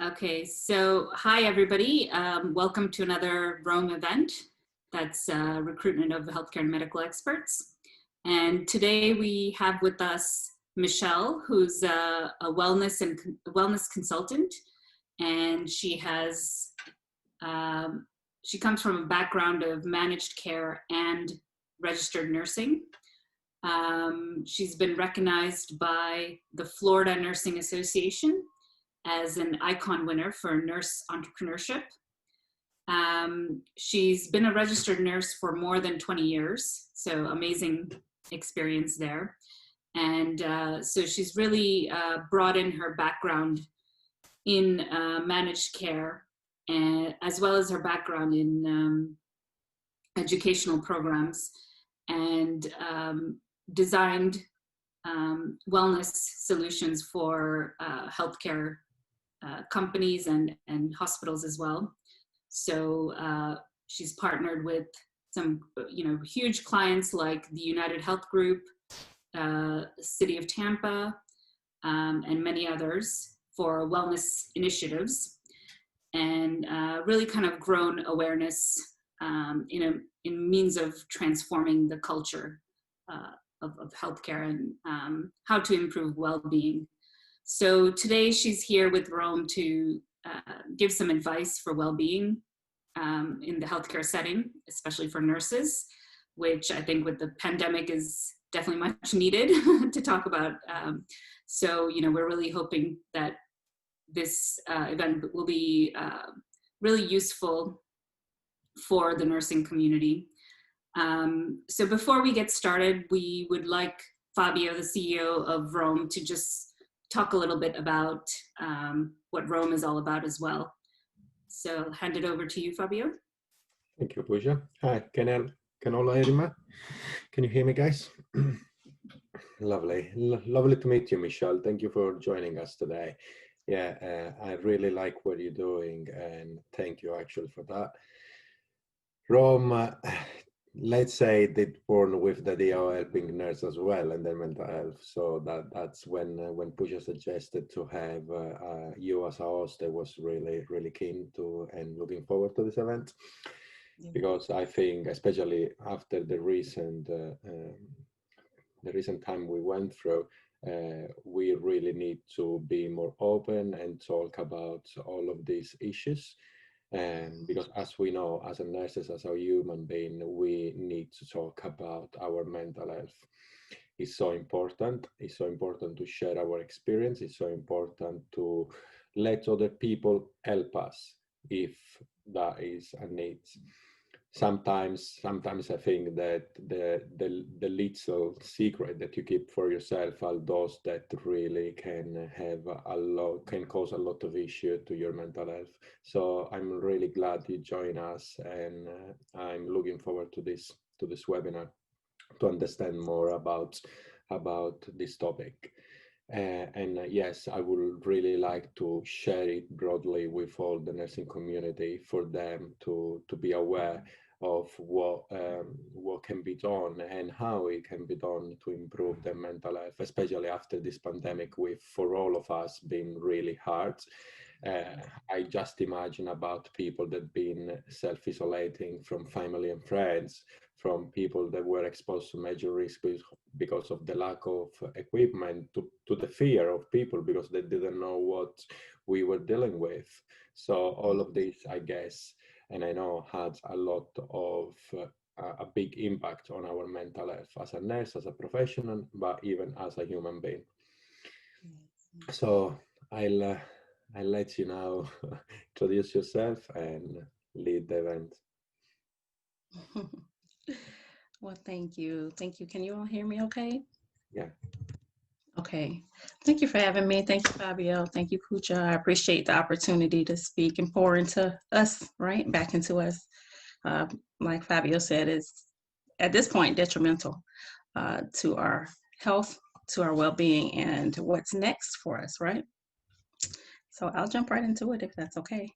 Okay, so hi everybody. Welcome to another Rohme event. That's recruitment of healthcare and medical experts. And today we have with us Michelle, who's a wellness consultant, and she comes from a background of managed care and registered nursing. She's been recognized by the Florida Nursing Association as an icon winner for nurse entrepreneurship. She's been a registered nurse for more than 20 years, so amazing experience there. And so she's really brought in her background in managed care, and as well as her background in educational programs, and designed wellness solutions for healthcare companies and hospitals as well. So she's partnered with some huge clients like the United Health Group, City of Tampa, and many others for wellness initiatives, and really kind of grown awareness in means of transforming the culture of healthcare and how to improve well-being. So today she's here with Rohme to give some advice for well-being in the healthcare setting, especially for nurses, which I think with the pandemic is definitely much needed to talk about. So, we're really hoping that this event will be really useful for the nursing community. So before we get started, we would like Fabio, the CEO of Rohme, to just talk a little bit about what Rohme is all about as well. So I'll hand it over to you, Fabio. Thank you, Pooja. Hi, can all hear me? Can you hear me, guys? Lovely. Lovely to meet you, Michelle. Thank you for joining us today. Yeah, I really like what you're doing, and thank you actually for that. Rohme, let's say they born with the idea of helping nurses as well, and then mental health. So that's when Pooja suggested to have you as a host. I was really keen to and looking forward to this event, because I think, especially after the recent time we went through, we really need to be more open and talk about all of these issues. Because as we know, as a nurses, as a human being, we need to talk about our mental health. It's so important. It's so important to share our experience. It's so important to let other people help us if that is a need. Sometimes I think that the little secret that you keep for yourself are those that really can cause a lot of issue to your mental health. So I'm really glad you join us, and I'm looking forward to this webinar to understand more about this topic. And yes, I would really like to share it broadly with all the nursing community for them to be aware of what can be done and how it can be done to improve their mental health, especially after this pandemic, for all of us been really hard. I just imagine about people that been self-isolating from family and friends, from people that were exposed to major risk because of the lack of equipment, to the fear of people because they didn't know what we were dealing with. So all of this, I guess, and I know, had a lot of a big impact on our mental health as a nurse, as a professional, but even as a human being. So I'll let you now introduce yourself and lead the event. Well, thank you. Can you all hear me okay? Yeah. Okay. Thank you for having me. Thank you, Fabio. Thank you, Pooja. I appreciate the opportunity to speak and pour into us, right? Back into us. Like Fabio said, it's at this point detrimental to our health, to our well-being, and what's next for us, right? So I'll jump right into it if that's okay.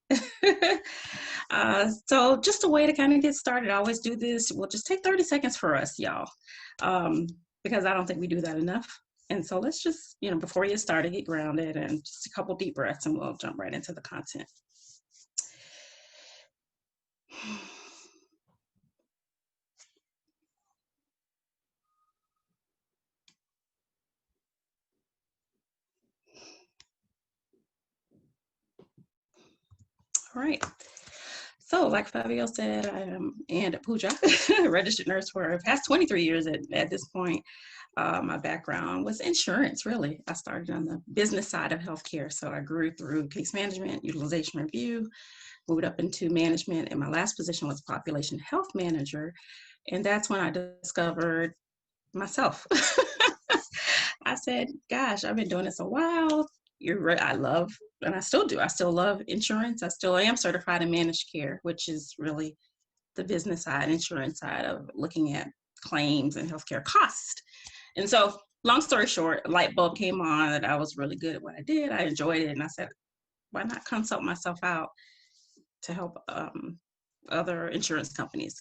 So just a way to kind of get started, I always do this. We'll just take 30 seconds for us, y'all, because I don't think we do that enough. And so let's just, before you get started, get grounded and just a couple deep breaths and we'll jump right into the content. All right. So like Fabio said, I am Ann Pooja, registered nurse for the past 23 years at this point. My background was insurance, really. I started on the business side of healthcare. So I grew through case management, utilization review, moved up into management, and my last position was population health manager. And that's when I discovered myself. I said, gosh, I've been doing this a while. You're right. I love, and I still do. I still love insurance. I still am certified in managed care, which is really the business side, insurance side of looking at claims and healthcare costs. And so, long story short, a light bulb came on that I was really good at what I did. I enjoyed it. And I said, why not consult myself out to help other insurance companies?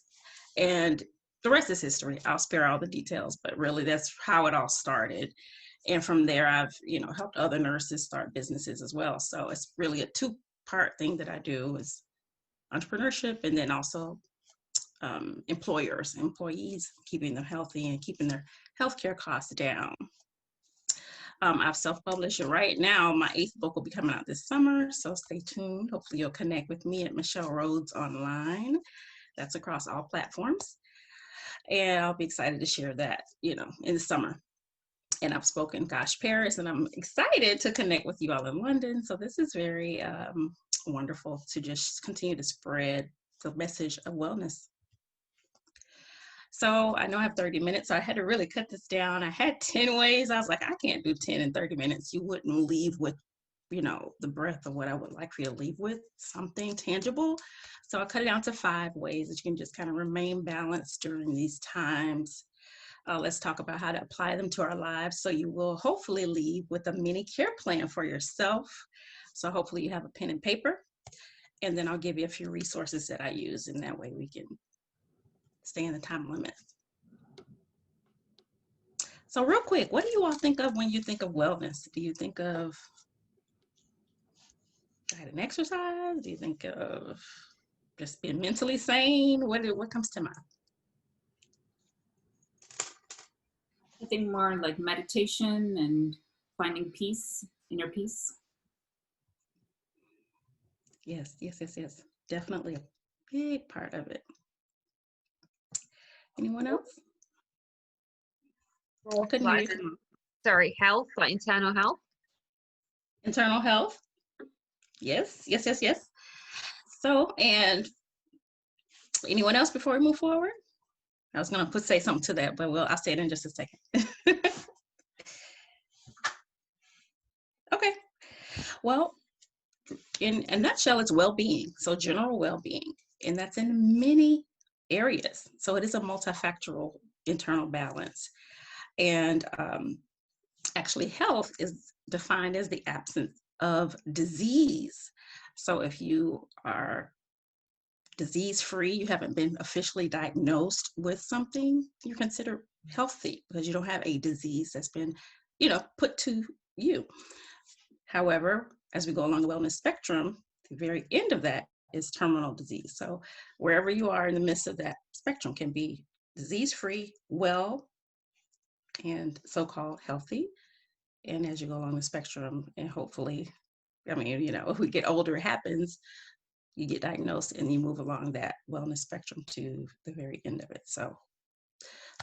And the rest is history. I'll spare all the details, but really that's how it all started. And from there, I've, helped other nurses start businesses as well. So it's really a two-part thing that I do is entrepreneurship and then also employees, keeping them healthy and keeping their healthcare costs down. I've self-published it right now. My 8th book will be coming out this summer, so stay tuned. Hopefully you'll connect with me at Michelle Rhodes Online. That's across all platforms. And I'll be excited to share that, in the summer. And I've spoken, Paris, and I'm excited to connect with you all in London. So this is very wonderful to just continue to spread the message of wellness. So I know I have 30 minutes, so I had to really cut this down. I had 10 ways. I was like, I can't do 10 in 30 minutes. You wouldn't leave with, the breadth of what I would like for you to leave with, something tangible. So I cut it down to 5 ways that you can just kind of remain balanced during these times. Let's talk about how to apply them to our lives. So you will hopefully leave with a mini care plan for yourself. So hopefully you have a pen and paper, and then I'll give you a few resources that I use, and that way we can stay in the time limit. So real quick, what do you all think of when you think of wellness? Do you think of diet and exercise? Do you think of just being mentally sane? What comes to mind? I think more like meditation and finding peace, inner peace. Yes. Definitely a big part of it. Anyone else? Sorry, health, like internal health. Internal health. Yes. So, and anyone else before we move forward? I was going to say something to that, but I'll say it in just a second. Okay. Well, in a nutshell, it's well-being. So general well-being, and that's in many areas. So it is a multifactorial internal balance. And actually, health is defined as the absence of disease. So if you are disease-free, you haven't been officially diagnosed with something, you're considered healthy because you don't have a disease that's been, put to you. However, as we go along the wellness spectrum, the very end of that is terminal disease. So wherever you are in the midst of that spectrum can be disease-free, well, and so-called healthy. And as you go along the spectrum, and hopefully, if we get older, it happens, you get diagnosed and you move along that wellness spectrum to the very end of it. So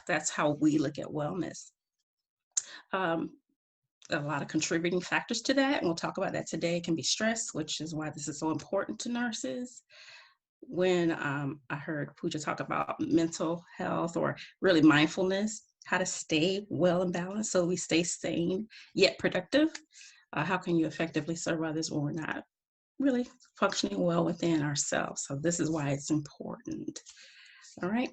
that's how we look at wellness. A lot of contributing factors to that, and we'll talk about that today, can be stress, which is why this is so important to nurses. When I heard Pooja talk about mental health or really mindfulness, how to stay well and balanced so we stay sane yet productive. How can you effectively serve others when we're not really functioning well within ourselves? So this is why it's important. All right.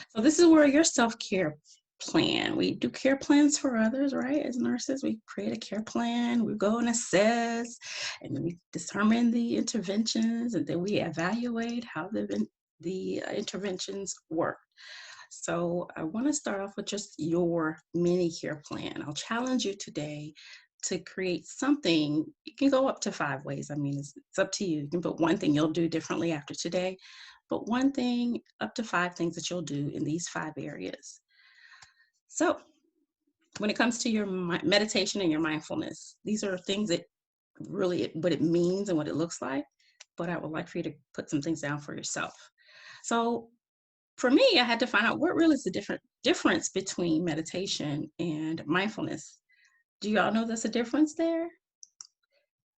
So this is where your self-care plan. We do care plans for others, right? As nurses, we create a care plan. We go and assess, and we determine the interventions, and then we evaluate how the interventions work. So I want to start off with just your mini care plan. I'll challenge you today to create something. You can go up to 5 ways. I mean, it's up to you. You can put one thing you'll do differently after today, but one thing, up to 5 things that you'll do in these 5 areas. So when it comes to your meditation and your mindfulness, these are things that really what it means and what it looks like, but I would like for you to put some things down for yourself. So for me, I had to find out what really is the difference between meditation and mindfulness. Do y'all know there's a difference there?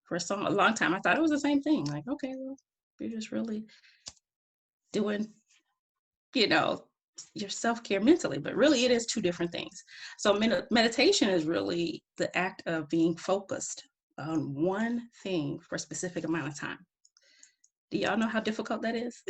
For a long time, I thought it was the same thing. Like, okay, well, you're just really doing, your self-care mentally, but really it is 2 different things. So meditation is really the act of being focused on one thing for a specific amount of time. Do y'all know how difficult that is?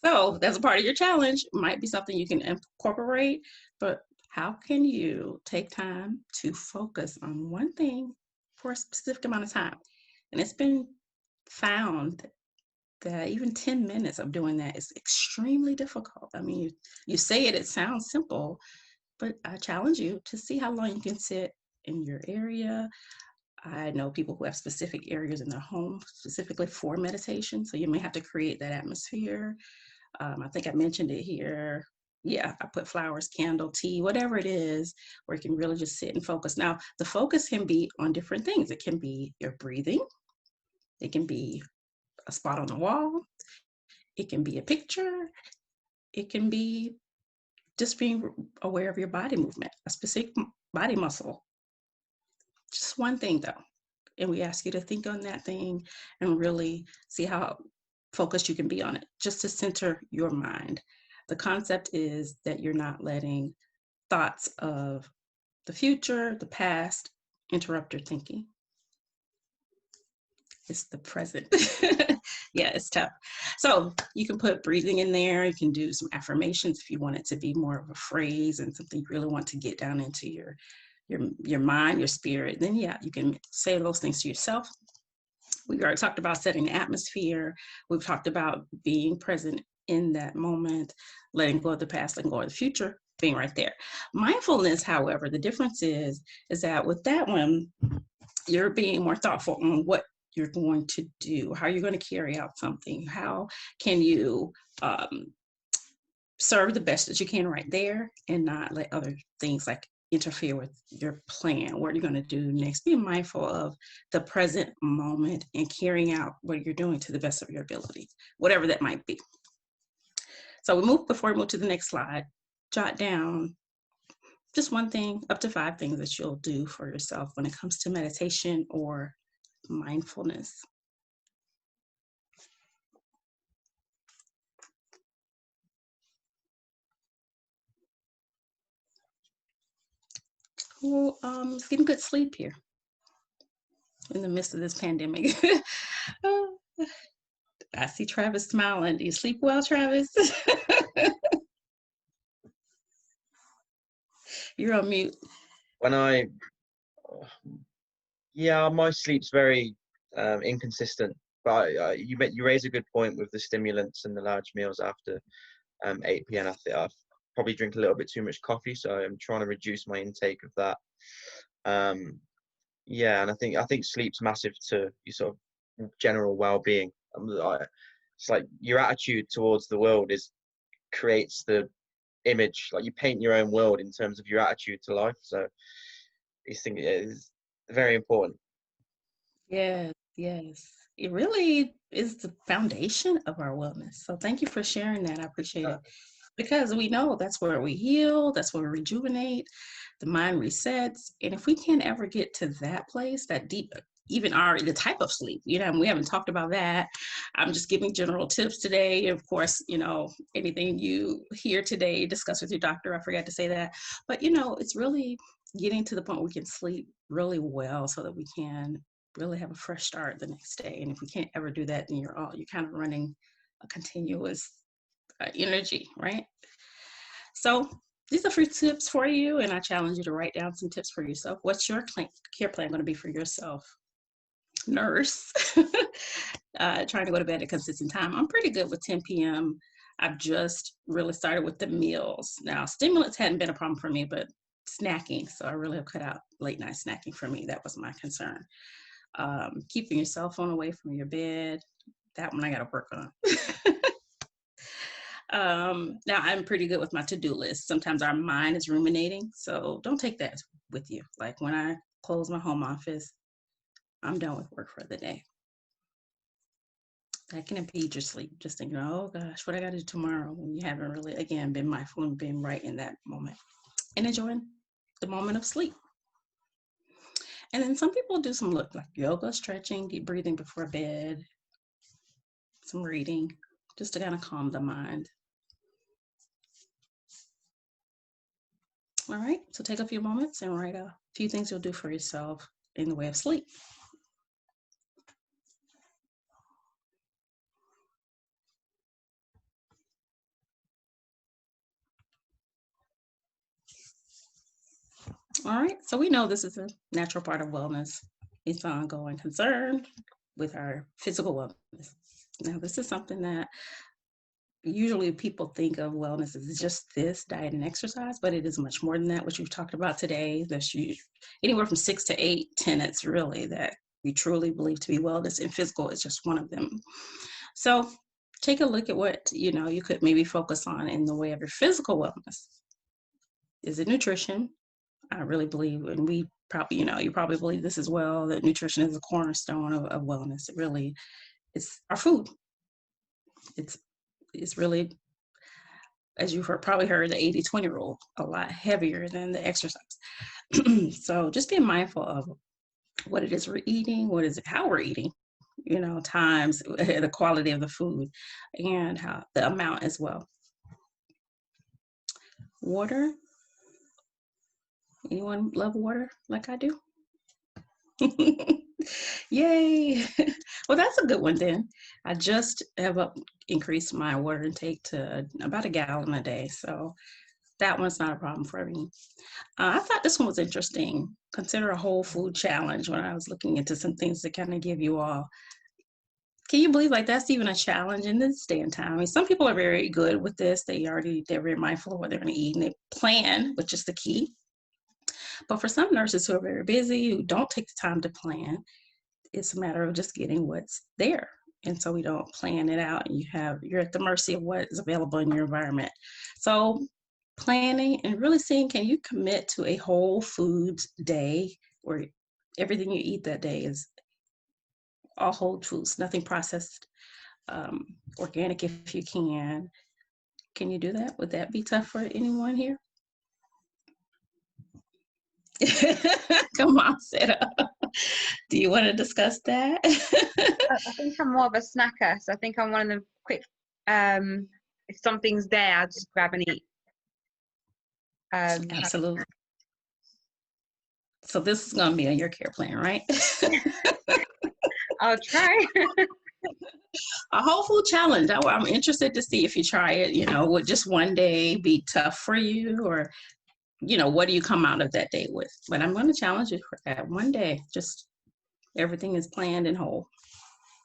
So that's a part of your challenge. It might be something you can incorporate, but how can you take time to focus on one thing for a specific amount of time? And it's been found that even 10 minutes of doing that is extremely difficult. I mean, you say it sounds simple, but I challenge you to see how long you can sit in your area. I know people who have specific areas in their home specifically for meditation, so you may have to create that atmosphere. I think I mentioned it here. Yeah, I put flowers, candle, tea, whatever it is, where you can really just sit and focus. Now, the focus can be on different things. It can be your breathing. It can be a spot on the wall. It can be a picture. It can be just being aware of your body movement, a specific body muscle. Just one thing though. And we ask you to think on that thing and really see how focused you can be on it, just to center your mind. The concept is that you're not letting thoughts of the future, the past, interrupt your thinking. It's the present. Yeah, it's tough. So you can put breathing in there. You can do some affirmations if you want it to be more of a phrase and something you really want to get down into your mind, your spirit. Then yeah, you can say those things to yourself. We've already talked about setting the atmosphere. We've talked about being present in that moment, letting go of the past, letting go of the future, being right there. Mindfulness, however, the difference is that with that one, you're being more thoughtful on what you're going to do, how you're going to carry out something, how can you serve the best that you can right there and not let other things like interfere with your plan. What are you going to do next? Be mindful of the present moment and carrying out what you're doing to the best of your ability, whatever that might be. So before we move to the next slide, jot down just one thing, up to 5 things that you'll do for yourself when it comes to meditation or mindfulness. Well, getting good sleep here in the midst of this pandemic. I see Travis smiling. Do you sleep well, Travis? You're on mute. Yeah, my sleep's very inconsistent. But you raise a good point with the stimulants and the large meals after 8 p.m. I probably drink a little bit too much coffee, so I'm trying to reduce my intake of that. Yeah, and I think sleep's massive to your sort of general well-being. It's like your attitude towards the world creates the image, like you paint your own world in terms of your attitude to life. So these things is very important. Yes. It really is the foundation of our wellness. So thank you for sharing that. I appreciate it. Because we know that's where we heal, that's where we rejuvenate, the mind resets. And if we can't ever get to that place, that deep, even the type of sleep, we haven't talked about that. I'm just giving general tips today. Of course, anything you hear today, discuss with your doctor. I forgot to say that. But, it's really getting to the point where we can sleep really well so that we can really have a fresh start the next day. And if we can't ever do that, then you're kind of running a continuous energy, right? So these are free tips for you, and I challenge you to write down some tips for yourself. What's your care plan going to be for yourself? Nurse, trying to go to bed at a consistent time. I'm pretty good with 10 p.m. I've just really started with the meals. Now, stimulants hadn't been a problem for me, but snacking. So I really have cut out late night snacking for me. That was my concern. Keeping your cell phone away from your bed. That one I got to work on. Now I'm pretty good with my to-do list. Sometimes our mind is ruminating. So don't take that with you. Like when I close my home office, I'm done with work for the day. That can impede your sleep. Just thinking, oh gosh, what I got to do tomorrow, when you haven't really, again, been mindful and been right in that moment and enjoying the moment of sleep. And then some people do some like yoga, stretching, deep breathing before bed, some reading, just to kind of calm the mind. All right, so take a few moments and write a few things you'll do for yourself in the way of sleep. All right, so we know this is a natural part of wellness. It's an ongoing concern with our physical wellness. Now, this is something that usually people think of wellness as just this, diet and exercise, but it is much more than that, which we've talked about today. There's anywhere from 6 to 8 tenets, really, that we truly believe to be wellness, and physical is just one of them. So take a look at what, you could maybe focus on in the way of your physical wellness. Is it nutrition? I really believe, and we probably, you probably believe this as well, that nutrition is a cornerstone of wellness. It really, it's our food. It's really, as you've probably heard, the 80-20 rule, a lot heavier than the exercise. So just being mindful of what it is we're eating, how we're eating, times, the quality of the food, and how the amount as well. Water. Anyone love water like I do? Yay. Well, that's a good one then. I just have increased my water intake to about 1 gallon a day. So that one's not a problem for me. I thought this one was interesting. Consider a whole food challenge when I was looking into some things to kind of give you all. Can you believe that's even a challenge in this day and time? I mean, some people are very good with this. They're very mindful of what they're going to eat and they plan, which is the key. But for some nurses who are very busy, who don't take the time to plan, it's a matter of just getting what's there. And so we don't plan it out and you're at the mercy of what is available in your environment. So planning and really seeing, can you commit to a whole foods day where everything you eat that day is all whole foods, nothing processed, organic if you can. Can you do that? Would that be tough for anyone here? Come on, Sarah. Do you want to discuss that? I think I'm more of a snacker, so I think I'm one of the quick. If something's there, I'll just grab and eat. Absolutely. So this is going to be on your care plan, right? I'll try. A whole food challenge. I'm interested to see if you try it. Would just one day be tough for you, or what do you come out of that day with? But I'm going to challenge you for that one day. Just everything is planned and whole.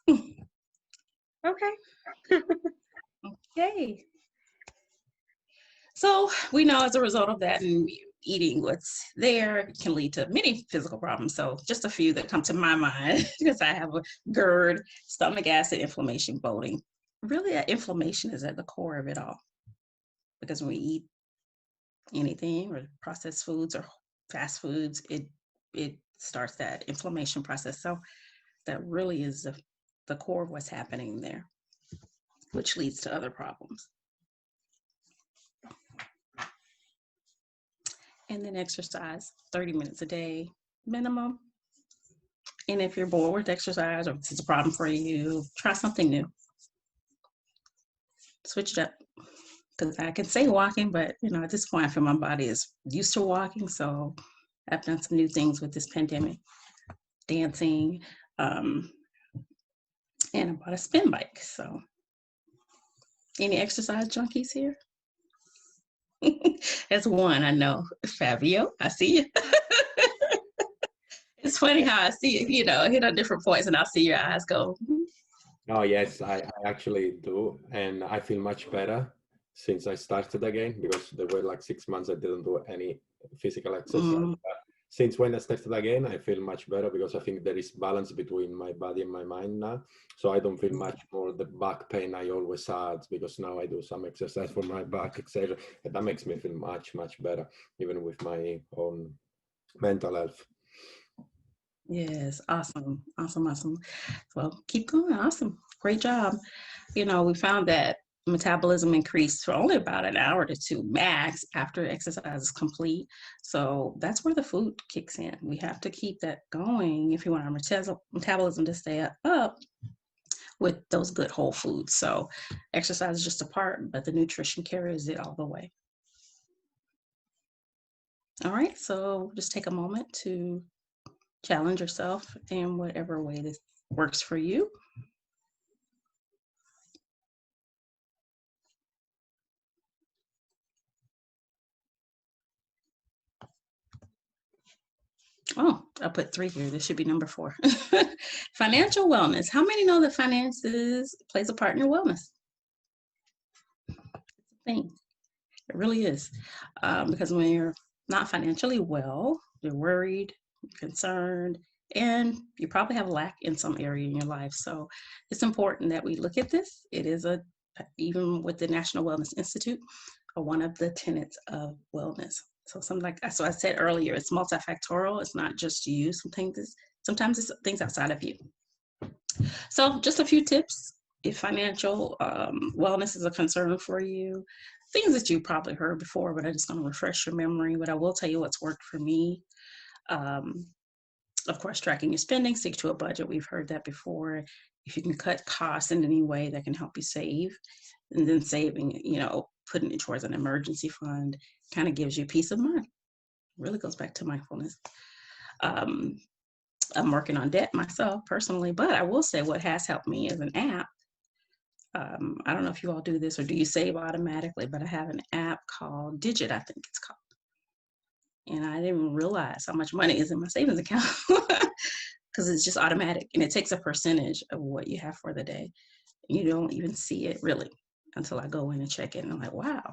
Okay. Okay. So we know as a result of that and eating what's there can lead to many physical problems. So just a few that come to my mind, because I have a GERD, stomach acid, inflammation, bloating. Really, inflammation is at the core of it all. Because when we eat anything or processed foods or fast foods, it starts that inflammation process. So that really is the core of what's happening there, which leads to other problems. And then exercise 30 minutes a day minimum. And if you're bored with exercise or this is a problem for you, try something new. Switch it up. Because I can say walking, but at this point I feel my body is used to walking. So I've done some new things with this pandemic. Dancing, and I bought a spin bike. So any exercise junkies here? That's one, I know. Fabio, I see you. It's funny how I see you, hit on different points and I'll see your eyes go. Oh yes, I actually do, and I feel much better since I started again, because there were like 6 months I didn't do any physical exercise. Mm, But since when I started again, I feel much better because I think there is balance between my body and my mind now. So I don't feel much more the back pain I always had, because now I do some exercise for my back, etc. And that makes me feel much better, even with my own mental health. yes, awesome, awesome, awesome. Well, keep going. Awesome, great job. You know, we found that metabolism increased for only about an hour to two max after exercise is complete. So that's where the food kicks in. We have to keep that going if you want our metabolism to stay up with those good whole foods. So exercise is just a part, but the nutrition carries it all the way. All right, so just take a moment to challenge yourself in whatever way this works for you. Oh, I put 3 here. This should be number 4. Financial wellness. How many know that finances plays a part in your wellness? It's a thing. It really is. Because when you're not financially well, you're worried, concerned, and you probably have a lack in some area in your life. So it's important that we look at this. It is even with the National Wellness Institute, one of the tenets of wellness. So so I said earlier, it's multifactorial. It's not just you. Sometimes it's things outside of you. So just a few tips. If financial wellness is a concern for you, things that you probably heard before, but I'm just going to refresh your memory. But I will tell you what's worked for me. Of course, tracking your spending, stick to a budget. We've heard that before. If you can cut costs in any way that can help you save, and then saving, putting it towards an emergency fund kind of gives you peace of mind. Really goes back to mindfulness. I'm working on debt myself personally, but I will say what has helped me is an app. I don't know if you all do this or do you save automatically, but I have an app called Digit, I think it's called. And I didn't realize how much money is in my savings account because it's just automatic and it takes a percentage of what you have for the day. You don't even see it really until I go in and check it. And I'm like, wow.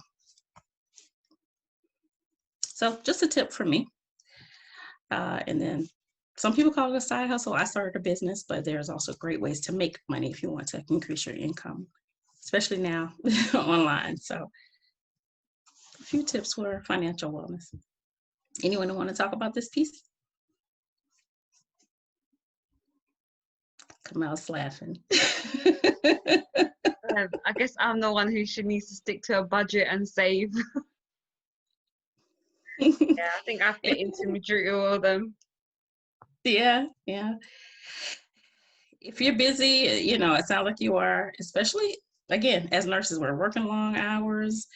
So just a tip for me. And then some people call it a side hustle. I started a business, but there's also great ways to make money if you want to increase your income, especially now online. So a few tips for financial wellness. Anyone want to talk about this piece? Kamal's laughing. I guess I'm the one who needs to stick to a budget and save. Yeah, I think I fit into majority of all of them. Yeah. If you're busy, it sounds like you are, especially, again, as nurses, we're working long hours.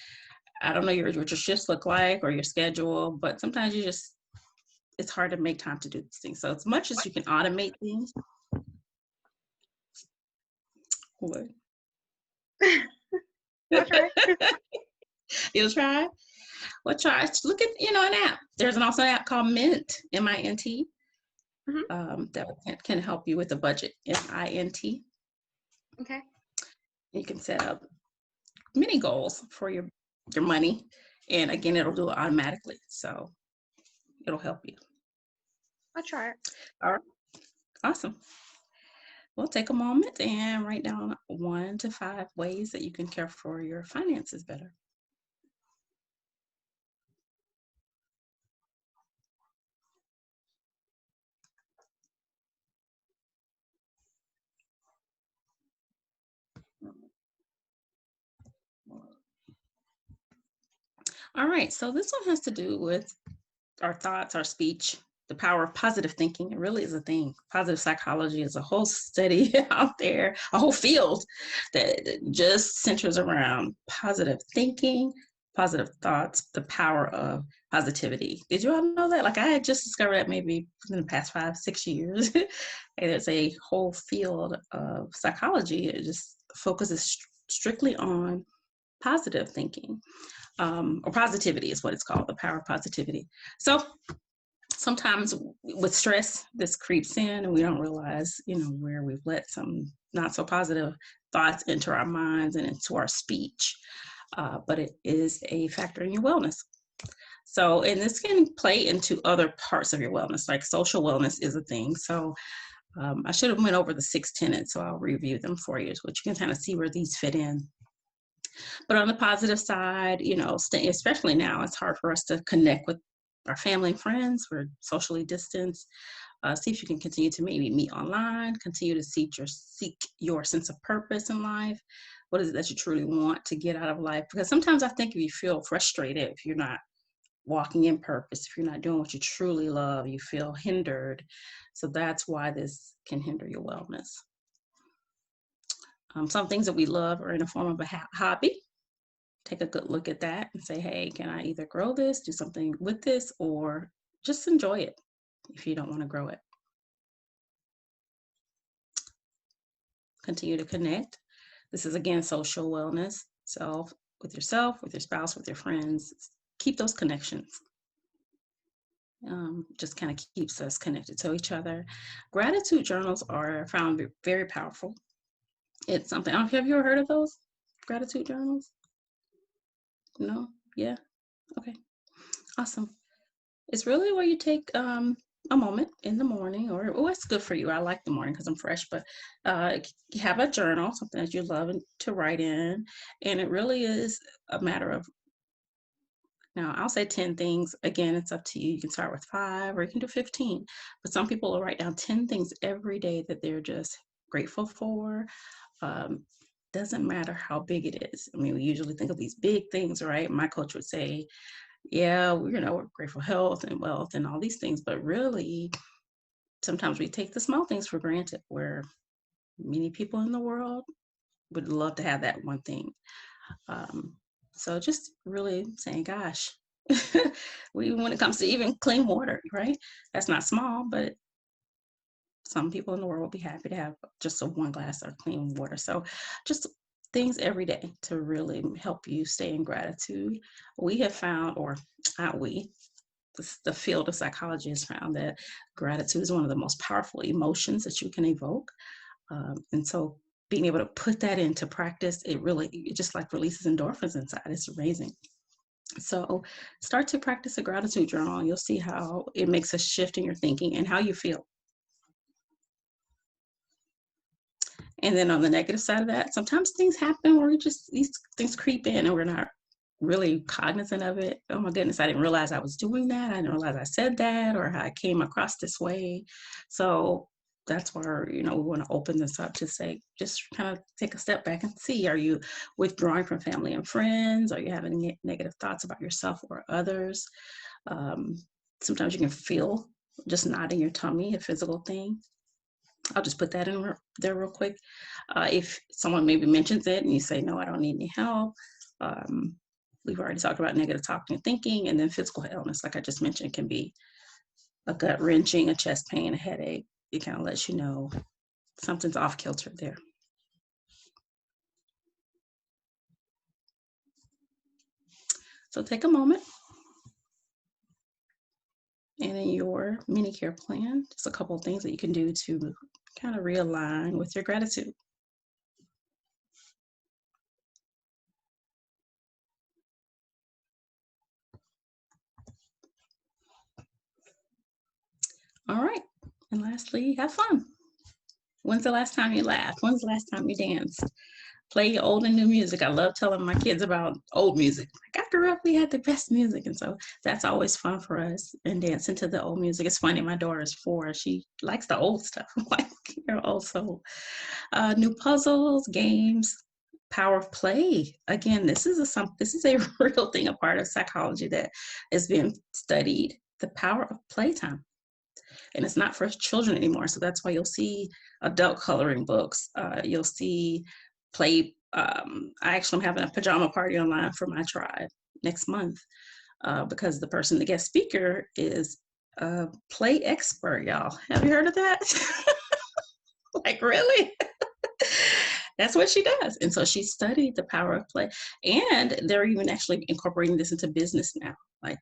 I don't know what your shifts look like or your schedule, but sometimes it's hard to make time to do these things. So as much as you can automate things. What? I'll try. You'll try? Well, try. Look at, an app. There's also an app called Mint, M-I-N-T, that can help you with the budget, M-I-N-T. Okay. You can set up mini goals for your money. And again, it'll do it automatically. So it'll help you. I'll try it. All right. Awesome. Well, take a moment and write down 1 to 5 ways that you can care for your finances better. All right, so this one has to do with our thoughts, our speech, the power of positive thinking. It really is a thing. Positive psychology is a whole study out there, a whole field that just centers around positive thinking, positive thoughts, the power of positivity. Did you all know that? Like I had just discovered that maybe in the past 5-6 years. And it's a whole field of psychology. It just focuses strictly on positive thinking. Or positivity is what it's called, the power of positivity. So Sometimes with stress, this creeps in and we don't realize, where we've let some not so positive thoughts enter our minds and into our speech. But it is a factor in your wellness. So, and this can play into other parts of your wellness, like social wellness is a thing. So I should have went over the 6 tenets, so I'll review them for you, so you can kind of see where these fit in. But on the positive side, especially now, it's hard for us to connect with our family and friends. We're socially distanced. See if you can continue to maybe meet online, continue to seek your sense of purpose in life. What is it that you truly want to get out of life? Because sometimes I think if you feel frustrated, if you're not walking in purpose, if you're not doing what you truly love, you feel hindered. So that's why this can hinder your wellness. Some things that we love are in the form of a hobby. Take a good look at that and say, hey, can I either grow this, do something with this, or just enjoy it if you don't want to grow it. Continue to connect. This is, again, social wellness. With yourself, with your spouse, with your friends. Keep those connections. Just kind of keeps us connected to each other. Gratitude journals are found very powerful. It's something, have you ever heard of those gratitude journals? No? Yeah? Okay. Awesome. It's really where you take a moment in the morning, or it's good for you. I like the morning because I'm fresh, but you have a journal, something that you love to write in, and it really is a matter of, now I'll say 10 things. Again, it's up to you. You can start with 5 or you can do 15, but some people will write down 10 things every day that they're just grateful for. Doesn't matter how big it is. I mean, we usually think of these big things, right? My coach would say, yeah, we're grateful for health and wealth and all these things, but really, sometimes we take the small things for granted, where many people in the world would love to have that one thing. So just really saying, gosh, when it comes to even clean water, right? That's not small, but some people in the world will be happy to have just one glass of clean water. So just things every day to really help you stay in gratitude. We have found, or not we, the field of psychology has found that gratitude is one of the most powerful emotions that you can evoke. And so being able to put that into practice, it just like releases endorphins inside. It's amazing. So start to practice a gratitude journal, and you'll see how it makes a shift in your thinking and how you feel. And then on the negative side of that, sometimes things happen where these things creep in and we're not really cognizant of it. Oh my goodness, I didn't realize I was doing that. I didn't realize I said that, or how I came across this way. So that's where, we want to open this up to say, just kind of take a step back and see, are you withdrawing from family and friends? Are you having negative thoughts about yourself or others? Sometimes you can feel just knot in your tummy, a physical thing. I'll just put that in there real quick. If someone maybe mentions it and you say, no, I don't need any help. We've already talked about negative talking and thinking, and then physical illness, like I just mentioned, can be a gut wrenching, a chest pain, a headache. It kind of lets you know something's off kilter there. So take a moment, and in your mini care plan, just a couple of things that you can do to kind of realign with your gratitude. All right. And lastly, have fun. When's the last time you laughed? When's the last time you danced? Play old and new music. I love telling my kids about old music. Like, I grew up, we had the best music. And so that's always fun for us, and dancing to the old music. It's funny, my daughter is 4. She likes the old stuff. I'm like, you're old soul. New puzzles, games, power of play. Again, this is a real thing, a part of psychology that is being studied, the power of playtime. And it's not for children anymore. So that's why you'll see adult coloring books. You'll see play. I'm having a pajama party online for my tribe next month because the guest speaker is a play expert, y'all. Have you heard of that? Like, really? That's what she does. And so she studied the power of play. And they're even actually incorporating this into business now. Like,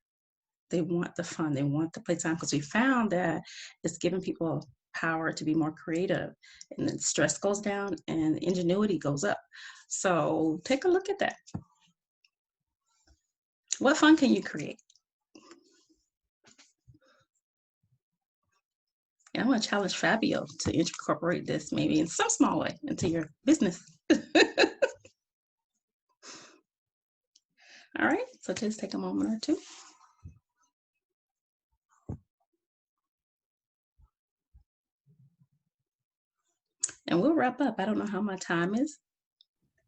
They want the fun. They want the playtime, because we found that it's giving people power to be more creative, and then stress goes down and ingenuity goes up. So take a look at that. What fun can you create? And I want to challenge Fabio to incorporate this maybe in some small way into your business. All right, so just take a moment or two. And we'll wrap up. I don't know how my time is,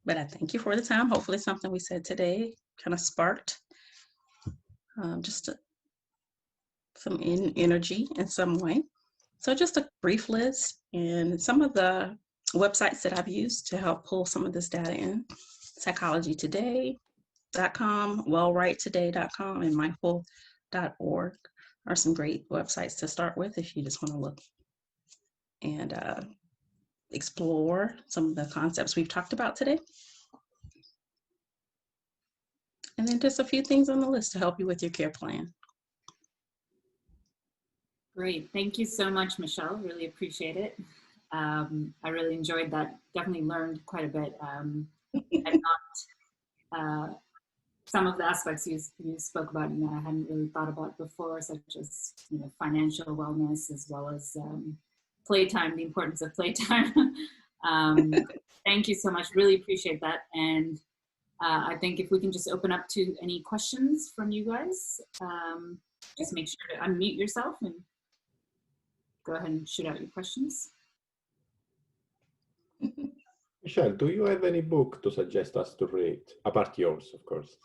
but I thank you for the time. Hopefully something we said today kind of sparked some energy in some way. So just a brief list and some of the websites that I've used to help pull some of this data in. psychologytoday.com, wellwritetoday.com, and mindful.org are some great websites to start with if you just want to look and explore some of the concepts we've talked about today. And then just a few things on the list to help you with your care plan. Great. Thank you so much, Michelle. Really appreciate it. I really enjoyed that. Definitely learned quite a bit. Some of the aspects you spoke about, I hadn't really thought about before, such as financial wellness, as well as playtime, the importance of playtime. Thank you so much. Really appreciate that. And I think if we can just open up to any questions from you guys, just make sure to unmute yourself and go ahead and shoot out your questions. Michelle, do you have any book to suggest us to read? Apart yours, of course.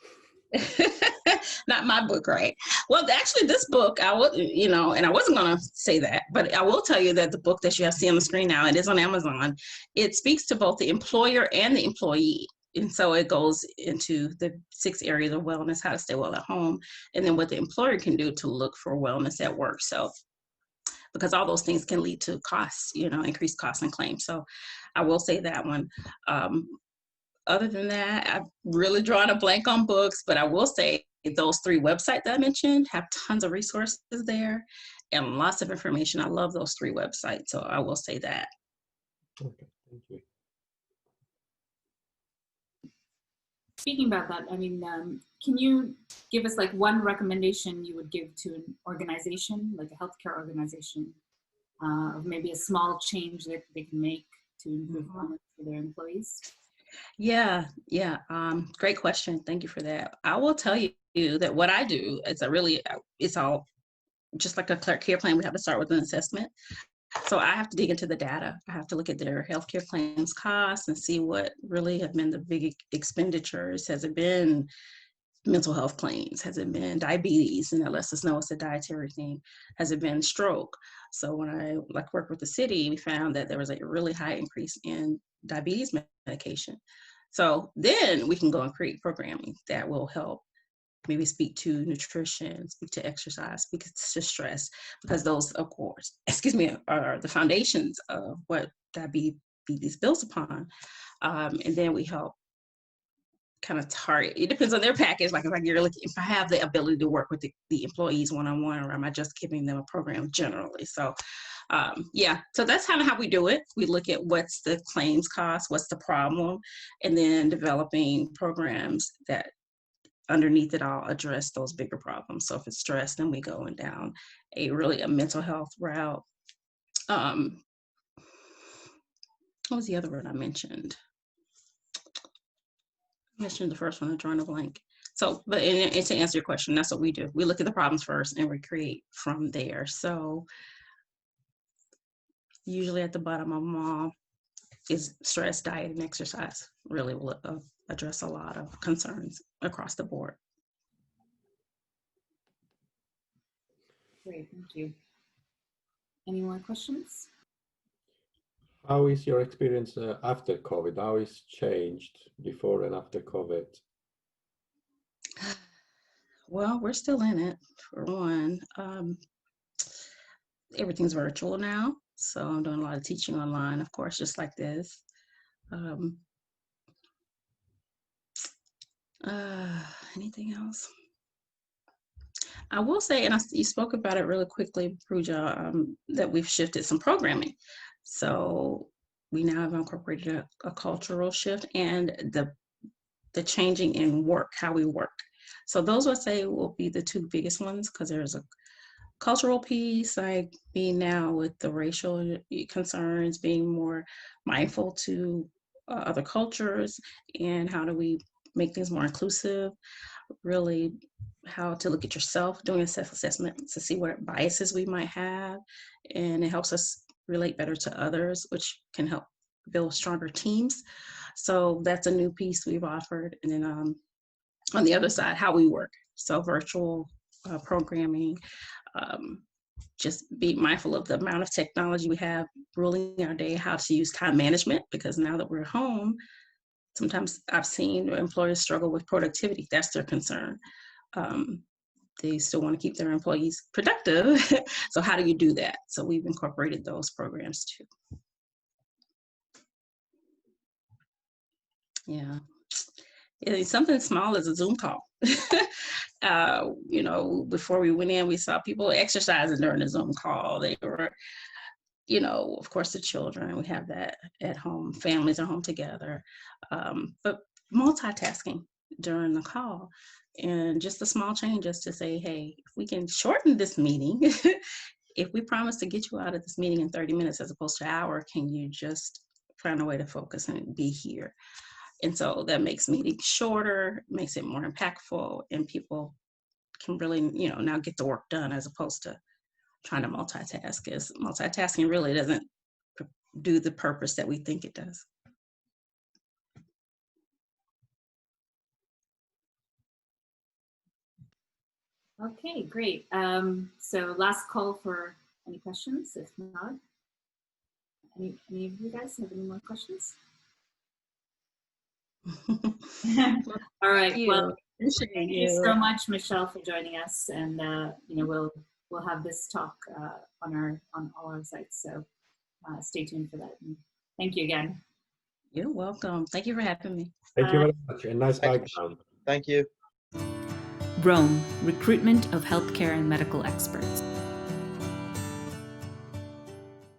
Not my book, right? Well, actually, this book, I would, and I wasn't going to say that, but I will tell you that the book that you have seen on the screen now, it is on Amazon. It speaks to both the employer and the employee. And so it goes into the 6 areas of wellness, how to stay well at home, and then what the employer can do to look for wellness at work. So, because all those things can lead to costs, increased costs and claims. So I will say that one. Other than that, I've really drawn a blank on books, but I will say those 3 websites that I mentioned have tons of resources there and lots of information. I love those 3 websites, so I will say that. Okay, thank you. Speaking about that, can you give us like one recommendation you would give to an organization, like a healthcare organization, of maybe a small change that they can make to improve wellness for their employees? Yeah. Great question. Thank you for that. I will tell you that what I do is it's all just like a care plan. We have to start with an assessment. So I have to dig into the data. I have to look at their healthcare claims costs and see what really have been the big expenditures. Has it been mental health claims? Has it been diabetes? And that lets us know it's a dietary thing. Has it been stroke? So when I worked with the city, we found that there was a really high increase in diabetes medication. So then we can go and create programming that will help maybe speak to nutrition, speak to exercise, speak to stress, because those, of course, are the foundations of what diabetes builds upon. And then we help kind of target. It depends on their package. Like if I have the ability to work with the employees one-on-one, or am I just giving them a program generally? So so that's kind of how we do it. We look at what's the claims cost, what's the problem, and then developing programs that underneath it all address those bigger problems. So if it's stress, then we go down a mental health route. What was the other word I mentioned? I mentioned the first one, I'm drawing a blank. So, but and to answer your question, that's what we do. We look at the problems first and we create from there. So usually at the bottom of them all is stress, diet, and exercise. Really will address a lot of concerns across the board. Great, thank you. Any more questions? How is your experience after COVID? How is changed before and after COVID? Well, we're still in it, for one. Everything's virtual now, so I'm doing a lot of teaching online, of course, just like this. Anything else? I will say, and you spoke about it really quickly, Pooja, that we've shifted some programming. So we now have incorporated a cultural shift and the changing in work, how we work. So those would say will be the two biggest ones, because there's a cultural piece, like being now with the racial concerns, being more mindful to other cultures, and how do we make things more inclusive, really how to look at yourself, doing a self-assessment to see what biases we might have, and it helps us relate better to others, which can help build stronger teams. So that's a new piece we've offered. And then on the other side, how we work. So virtual programming, just be mindful of the amount of technology we have ruling our day, how to use time management, because now that we're home, sometimes I've seen employers struggle with productivity. That's their concern. They still want to keep their employees productive. So how do you do that? So we've incorporated those programs too. Yeah. Something small as a Zoom call. Before we went in, we saw people exercising during the Zoom call. They were, of course, the children, we have that at home. Families are home together. But multitasking during the call, and just the small changes to say, hey, if we can shorten this meeting, if we promise to get you out of this meeting in 30 minutes as opposed to an hour, can you just find a way to focus and be here? And so that makes meetings shorter, makes it more impactful, and people can really, now get the work done as opposed to trying to multitask, because multitasking really doesn't do the purpose that we think it does. Okay, great. So last call for any questions. If not, any of you guys have any more questions? All right. Well, thank you so much, Michelle, for joining us, and we'll have this talk on all our sites. So stay tuned for that. And thank you again. You're welcome. Thank you for having me. Thank you very much. A nice background. Thank you. Rohme, recruitment of healthcare and medical experts.